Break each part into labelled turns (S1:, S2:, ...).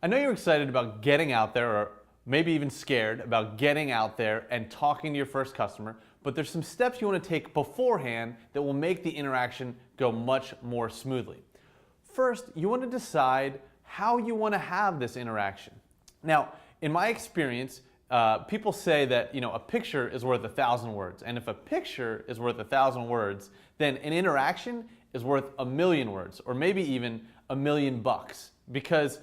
S1: I know you're excited about getting out there, or maybe even scared about getting out there and talking to your first customer, but there's some steps you want to take beforehand that will make the interaction go much more smoothly. First, you want to decide how you want to have this interaction. Now, in my experience, people say that a picture is worth 1,000 words, and if a picture is worth 1,000 words, then an interaction is worth 1,000,000 words, or maybe even $1,000,000, because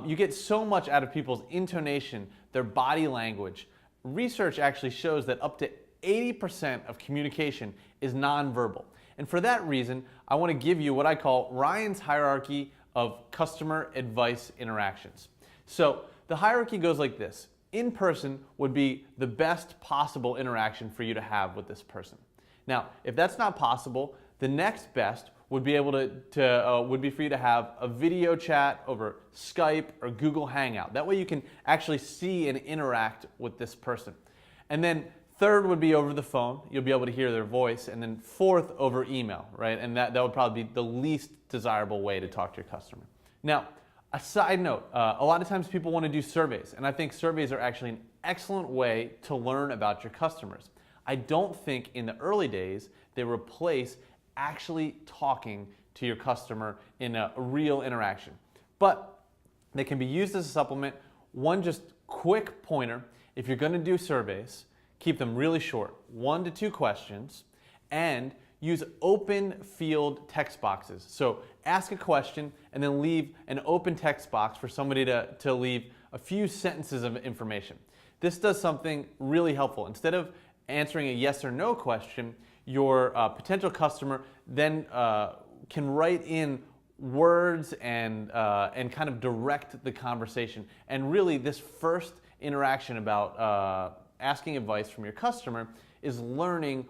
S1: you get so much out of people's intonation, their body language. Research actually shows that up to 80% of communication is nonverbal. And for that reason, I want to give you what I call Ryan's hierarchy of customer advice interactions. So the hierarchy goes like this. In person would be the best possible interaction for you to have with this person. Now, if that's not possible, the next best would be for you to have a video chat over Skype or Google Hangout. That way you can actually see and interact with this person. And then third would be over the phone. You'll be able to hear their voice. And then fourth, over email, right? And that would probably be the least desirable way to talk to your customer. Now, a side note, a lot of times people want to do surveys, and I think surveys are actually an excellent way to learn about your customers. I don't think in the early days they replace actually talking to your customer in a real interaction. But they can be used as a supplement. One just quick pointer, if you're going to do surveys, keep them really short, 1 to 2 questions, and use open field text boxes. So ask a question and then leave an open text box for somebody to leave a few sentences of information. This does something really helpful. Instead of answering a yes or no question, your potential customer then can write in words and kind of direct the conversation. And really, this first interaction about asking advice from your customer is learning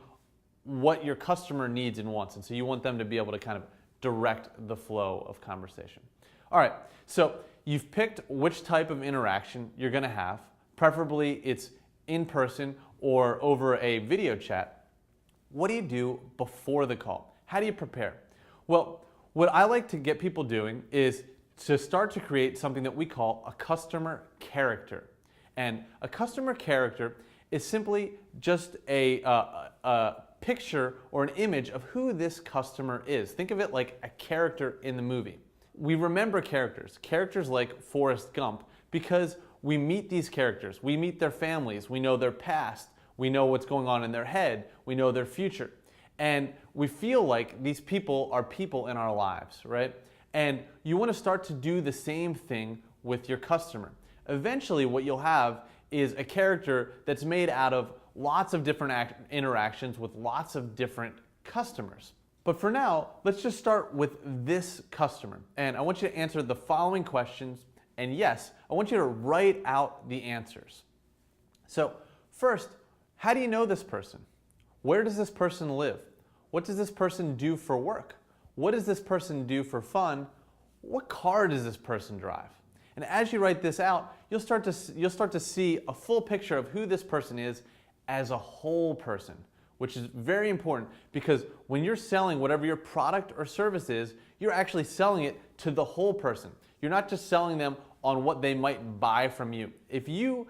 S1: what your customer needs and wants. And so you want them to be able to kind of direct the flow of conversation. All right, so you've picked which type of interaction you're going to have. Preferably it's in person or over a video chat. What do you do before the call? How do you prepare? Well, what I like to get people doing is to start to create something that we call a customer character. And a customer character is simply just a picture or an image of who this customer is. Think of it like a character in the movie. We remember characters like Forrest Gump, because we meet these characters. We meet their families. We know their past. We know what's going on in their head. We know their future. And we feel like these people are people in our lives, right? And you want to start to do the same thing with your customer. Eventually, what you'll have is a character that's made out of lots of different interactions with lots of different customers. But for now, let's just start with this customer. And I want you to answer the following questions. And yes, I want you to write out the answers. So first, how do you know this person? Where does this person live? What does this person do for work? What does this person do for fun? What car does this person drive? And as you write this out, you'll start to see a full picture of who this person is as a whole person, which is very important, because when you're selling whatever your product or service is, you're actually selling it to the whole person. You're not just selling them on what they might buy from you. If you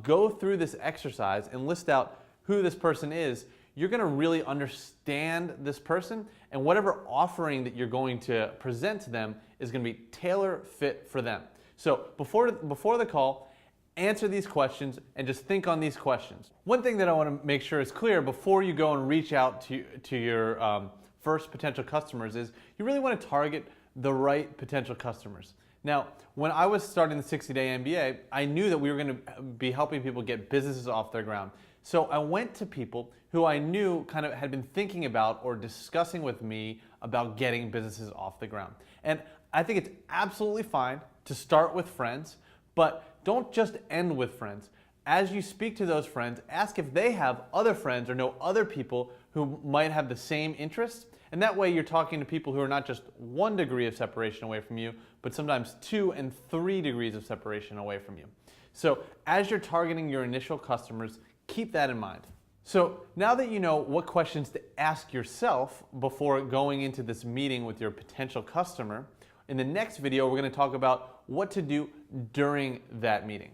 S1: go through this exercise and list out who this person is, you're going to really understand this person, and whatever offering that you're going to present to them is going to be tailor fit for them. So before the call, answer these questions and just think on these questions. One thing that I want to make sure is clear before you go and reach out to your first potential customers is you really want to target the right potential customers. Now, when I was starting the 60-day MBA, I knew that we were going to be helping people get businesses off their ground. So I went to people who I knew kind of had been thinking about or discussing with me about getting businesses off the ground. And I think it's absolutely fine to start with friends, but don't just end with friends. As you speak to those friends, ask if they have other friends or know other people who might have the same interests. And that way you're talking to people who are not just 1 degree of separation away from you, but sometimes 2 and 3 degrees of separation away from you. So as you're targeting your initial customers, keep that in mind. So now that you know what questions to ask yourself before going into this meeting with your potential customer, In the next video, we're going to talk about what to do during that meeting.